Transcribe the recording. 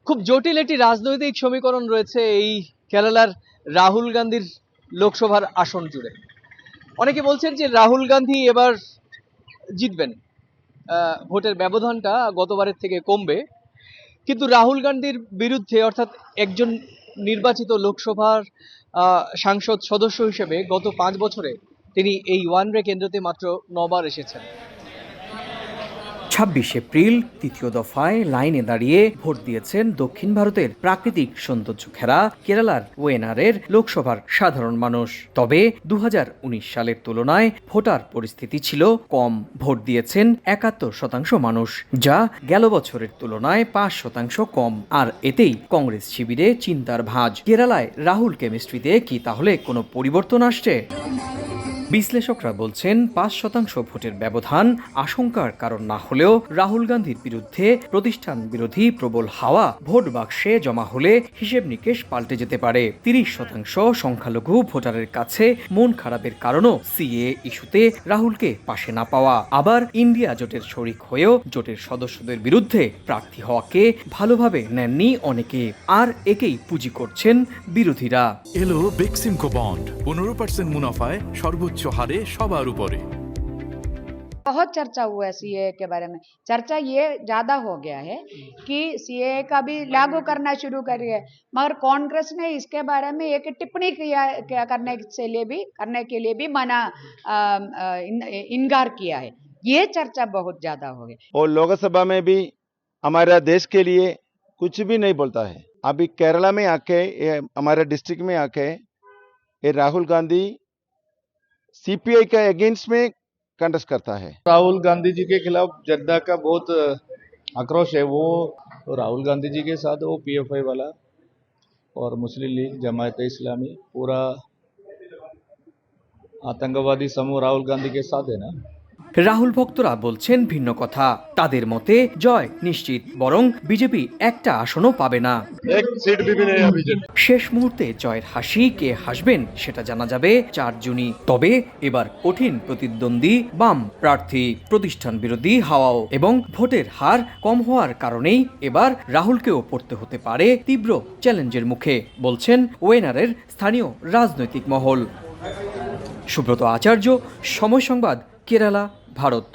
খুব জটিল একটি রাজনৈতিক সমীকরণ রয়েছে এই কেরালার রাহুল গান্ধীর লোকসভার আসন জুড়ে। অনেকে বলছেন যে রাহুল গান্ধী এবার জিতবেন, ভোটের ব্যবধানটা গতবারের থেকে কমবে। কিন্তু রাহুল গান্ধীর বিরুদ্ধে অর্থাৎ একজন নির্বাচিত লোকসভার সাংসদ সদস্য হিসেবে গত 5 বছরে তিনি এই ওয়ানরে কেন্দ্রতে মাত্র 9 বার এসেছেন। 26 এপ্রিল তৃতীয় দফায় লাইনে দাঁড়িয়ে ভোট দিয়েছেন দক্ষিণ ভারতের প্রাকৃতিক সৌন্দর্য ঘেরা কেরালার ওয়েনারের লোকসভার সাধারণ মানুষ। তবে 2019 সালের তুলনায় ভোটার পরিস্থিতি ছিল কম। ভোট দিয়েছেন 71% মানুষ, যা গেল বছরের তুলনায় 5% কম। আর এতেই কংগ্রেস শিবিরে চিন্তার ভাঁজ। কেরালায় রাহুল কেমিস্ট্রিতে কি তাহলে কোনো পরিবর্তন আসছে? বিশ্লেষকরা বলছেন 5% ভোটের ব্যবধান আশঙ্কার কারণ না হলেও রাহুল গান্ধীর বিরুদ্ধে প্রতিষ্ঠান বিরোধী প্রবল হাওয়া ভোট বাক্সে জমা হলে হিসেব নিকেশ পাল্টে যেতে পারে। 30% সংখ্যালঘু ভোটারের কাছে মন খারাপের কারণও সিএ ইস্যুতে রাহুলকে পাশে না পাওয়া। আবার ইন্ডিয়া জোটের শরিক হয়েও জোটের সদস্যদের বিরুদ্ধে প্রার্থী হওয়াকে ভালোভাবে নেননি অনেকে, আর একেই পুঁজি করছেন বিরোধীরা। এলো বেক্সিমকো বন্ড 15% মুনাফায় সর্বোচ্চ হারে সবার উপরে। बहुत चर्चा हुआ है सीए के बारे में। चर्चा ये ज्यादा हो गया है कि सीए का भी लागू करना शुरू करी है, मगर कांग्रेस ने इसके बारे में एक टिप्पणी करने के लिए भी मना इनकार किया है। ये चर्चा बहुत ज्यादा हो गई। और लोकसभा में भी हमारा देश के लिए कुछ भी नहीं बोलता है। अभी केरला में आके, हमारे डिस्ट्रिक्ट में आके ये राहुल गांधी सीपीआई के अगेंस्ट में कंटेस्ट करता है। राहुल गांधी जी के खिलाफ जनता का बहुत आक्रोश है। वो राहुल गांधी जी के साथ वो पीएफआई वाला और मुस्लिम लीग, जमायत इस्लामी, पूरा आतंकवादी समूह राहुल गांधी के साथ है ना। রাহুল ভক্তরা বলছেন ভিন্ন কথা। তাদের মতে জয় নিশ্চিত, বরং বিজেপি একটা আসনও পাবে না। শেষ মুহূর্তে জয়ের হাসি কে হাসবেন সেটা জানা যাবে 4 জুনই। তবে এবার কঠিন প্রতিদ্বন্দ্বী বাম প্রার্থী, প্রতিষ্ঠান বিরোধী হাওয়াও এবং ভোটের হার কম হওয়ার কারণেই এবার রাহুলকেও পড়তে হতে পারে তীব্র চ্যালেঞ্জের মুখে, বলছেন ওয়েনারের স্থানীয় রাজনৈতিক মহল। সুব্রত আচার্য, সময় সংবাদ, কেরালা, ভারত।